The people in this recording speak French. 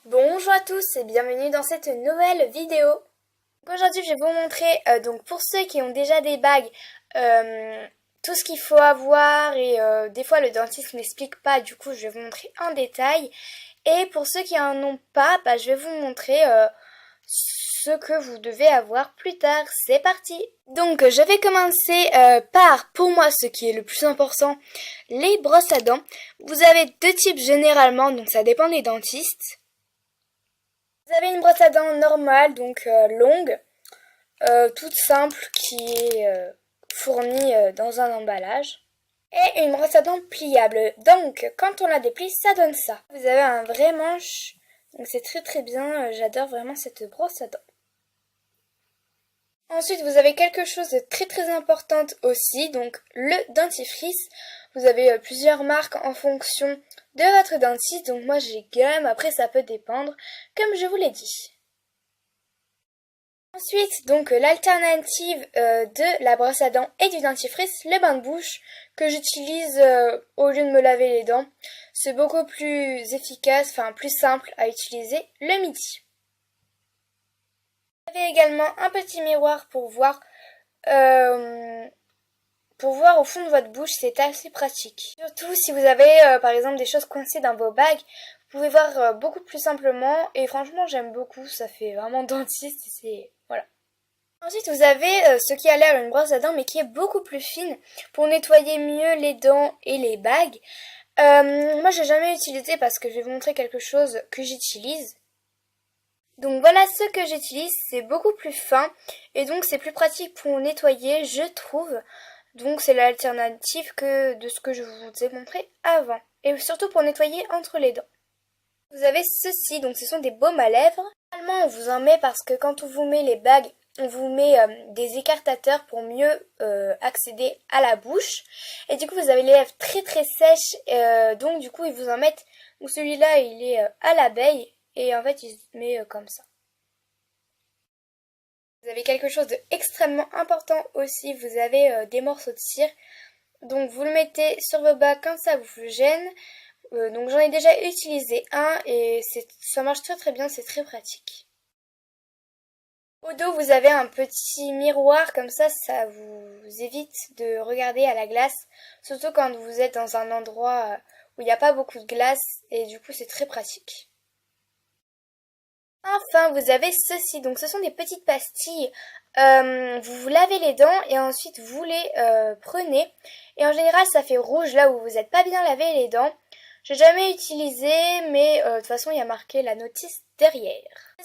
Bonjour à tous et bienvenue dans cette nouvelle vidéo. Aujourd'hui je vais vous montrer, donc pour ceux qui ont déjà des bagues, tout ce qu'il faut avoir et des fois le dentiste n'explique pas, du coup je vais vous montrer en détail. Et pour ceux qui en ont pas, je vais vous montrer ce que vous devez avoir plus tard. C'est parti! Donc je vais commencer par, pour moi, ce qui est le plus important, les brosses à dents. Vous avez deux types généralement, donc ça dépend des dentistes. Vous avez une brosse à dents normale, donc longue, toute simple, qui est fournie dans un emballage. Et une brosse à dents pliable. Donc, quand on la déplie, ça donne ça. Vous avez un vrai manche, donc c'est très très bien. J'adore vraiment cette brosse à dents. Ensuite, vous avez quelque chose de très très important aussi, donc le dentifrice. Vous avez plusieurs marques en fonction de votre dentiste, donc moi j'ai Gum, après ça peut dépendre, comme je vous l'ai dit. Ensuite, donc l'alternative de la brosse à dents et du dentifrice, le bain de bouche que j'utilise au lieu de me laver les dents. C'est beaucoup plus efficace, enfin plus simple à utiliser le midi. Vous avez également un petit miroir pour voir au fond de votre bouche, c'est assez pratique. Surtout si vous avez par exemple des choses coincées dans vos bagues, vous pouvez voir beaucoup plus simplement et franchement j'aime beaucoup, ça fait vraiment dentiste, c'est voilà. Ensuite vous avez ce qui a l'air une brosse à dents mais qui est beaucoup plus fine pour nettoyer mieux les dents et les bagues. Moi j'ai jamais utilisé parce que je vais vous montrer quelque chose que j'utilise. Donc voilà ce que j'utilise, c'est beaucoup plus fin et donc c'est plus pratique pour nettoyer je trouve. Donc c'est l'alternative que de ce que je vous ai montré avant. Et surtout pour nettoyer entre les dents. Vous avez ceci, donc ce sont des baumes à lèvres. Normalement on vous en met parce que quand on vous met les bagues, on vous met des écartateurs pour mieux accéder à la bouche. Et du coup vous avez les lèvres très très sèches, donc du coup ils vous en mettent. Donc celui-là il est à l'abeille et en fait il se met comme ça. Vous avez quelque chose d'extrêmement important aussi, vous avez des morceaux de cire. Donc vous le mettez sur vos bagues quand ça vous gêne. Donc j'en ai déjà utilisé un et ça marche très très bien, c'est très pratique. Au dos vous avez un petit miroir, comme ça vous évite de regarder à la glace. Surtout quand vous êtes dans un endroit où il n'y a pas beaucoup de glace et du coup c'est très pratique. Enfin, vous avez ceci. Donc, ce sont des petites pastilles. Vous vous lavez les dents et ensuite vous les prenez. Et en général, ça fait rouge là où vous n'êtes pas bien lavé les dents. J'ai jamais utilisé, mais de toute façon, il y a marqué la notice derrière.